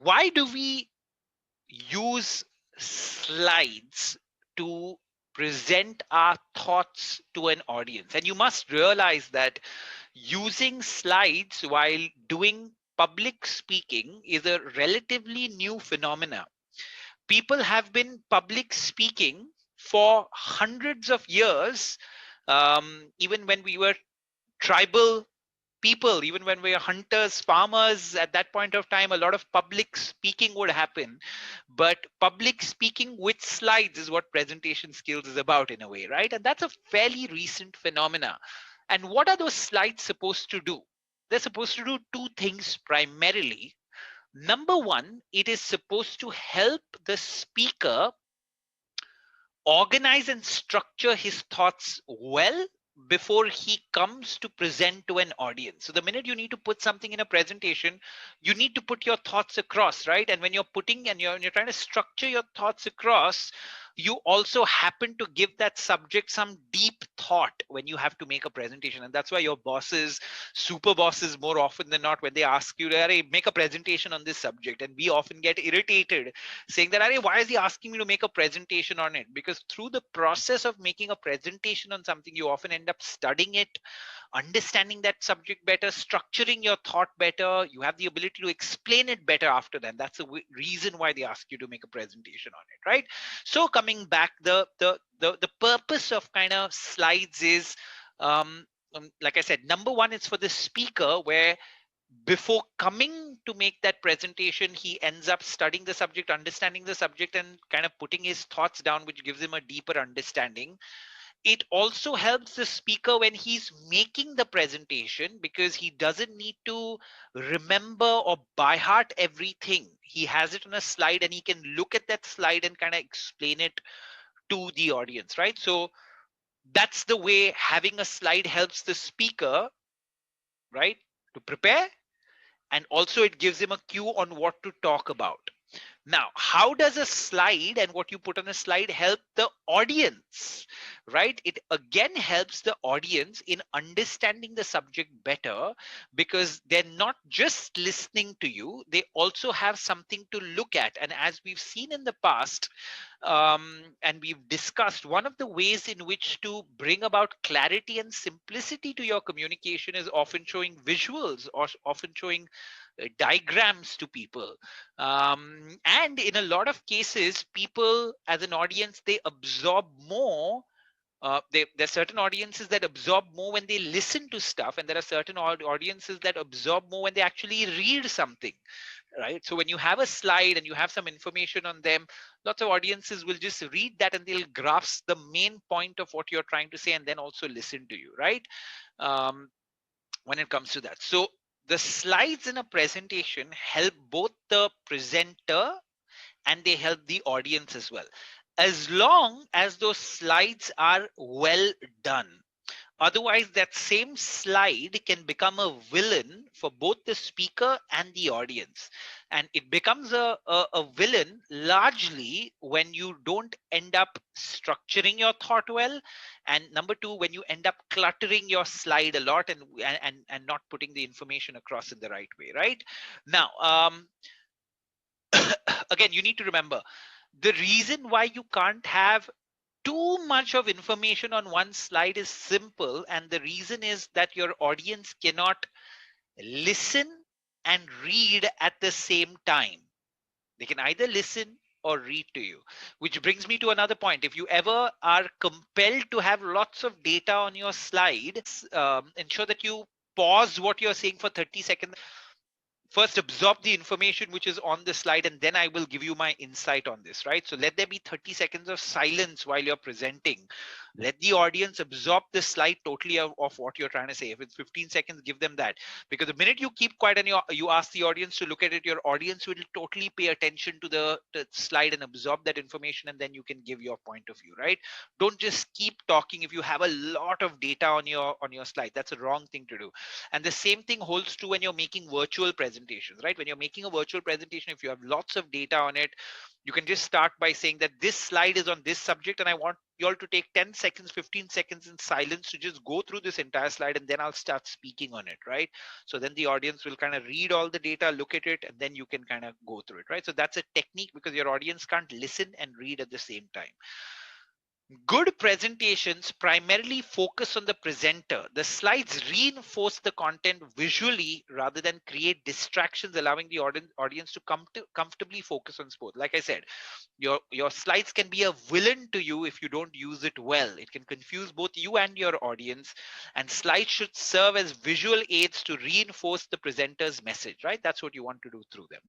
Why do we use slides to present our thoughts to an audience? And you must realize that using slides while doing public speaking is a relatively new phenomena. People have been public speaking for hundreds of years. Even when we were tribal people, even when we were hunters, farmers, at that point of time, a lot of public speaking would happen. But public speaking with slides is what presentation skills is about, in a way, right? And that's a fairly recent phenomena. And what are those slides supposed to do? They're supposed to do two things primarily. Number one, it is supposed to help the speaker organize and structure his thoughts well before he comes to present to an audience. So the minute you need to put something in a presentation, you need to put your thoughts across, right? And when you're putting and you're trying to structure your thoughts across, you also happen to give that subject some deep thought when you have to make a presentation. And that's why your bosses, super bosses, more often than not, when they ask you to make a presentation on this subject, and we often get irritated saying that, why is he asking me to make a presentation on it? Because through the process of making a presentation on something, you often end up studying it, understanding that subject better, structuring your thought better. You have the ability to explain it better after that. That's the reason why they ask you to make a presentation on it, right? So coming back, the purpose of kind of slides is, like I said, number one, it's for the speaker, where before coming to make that presentation, he ends up studying the subject, understanding the subject, and kind of putting his thoughts down, which gives him a deeper understanding. It also helps the speaker when he's making the presentation, because he doesn't need to remember or by heart everything. He has it on a slide and he can look at that slide and kind of explain it to the audience, right? So that's the way having a slide helps the speaker, right, to prepare, and also it gives him a cue on what to talk about. Now, how does a slide and what you put on a slide help the audience, right? It again helps the audience in understanding the subject better, because they're not just listening to you, they also have something to look at. And as we've seen in the past, and we've discussed, one of the ways in which to bring about clarity and simplicity to your communication is often showing visuals, or often showing diagrams to people. And in a lot of cases, people as an audience, they absorb more. There are certain audiences that absorb more when they listen to stuff, and there are certain audiences that absorb more when they actually read something, right? So when you have a slide and you have some information on them, lots of audiences will just read that and they'll grasp the main point of what you're trying to say, and then also listen to you, right? um, when it comes to that. So the slides in a presentation help both the presenter and they help the audience as well, as long as those slides are well done. Otherwise, that same slide can become a villain for both the speaker and the audience. And it becomes a villain largely when you don't end up structuring your thought well. And number two, when you end up cluttering your slide a lot, and not putting the information across in the right way, right? Now, again, you need to remember the reason why you can't have too much of information on one slide is simple, and the reason is that your audience cannot listen and read at the same time. They can either listen or read to you, which brings me to another point. If you ever are compelled to have lots of data on your slide, ensure that you pause what you're saying for 30 seconds. First, absorb the information which is on the slide, and then I will give you my insight on this, right? So let there be 30 seconds of silence while you're presenting. Let the audience absorb the slide totally of what you're trying to say. If it's 15 seconds, give them that, because the minute you keep quiet and you ask the audience to look at it, your audience will totally pay attention to the slide and absorb that information, and then you can give your point of view, right? Don't just keep talking if you have a lot of data on your slide. That's a wrong thing to do. And the same thing holds true when you're making virtual presentations, right? When you're making a virtual presentation, if you have lots of data on it, you can just start by saying that this slide is on this subject, and I want you all to take 10 seconds, 15 seconds in silence to just go through this entire slide, and then I'll start speaking on it, right? So then the audience will kind of read all the data, look at it, and then you can kind of go through it, right? So that's a technique, because your audience can't listen and read at the same time. Good presentations primarily focus on the presenter. The slides reinforce the content visually rather than create distractions, allowing the audience to comfortably focus on sport. Like I said, your slides can be a villain to you if you don't use it well. It can confuse both you and your audience, and slides should serve as visual aids to reinforce the presenter's message, right? That's what you want to do through them.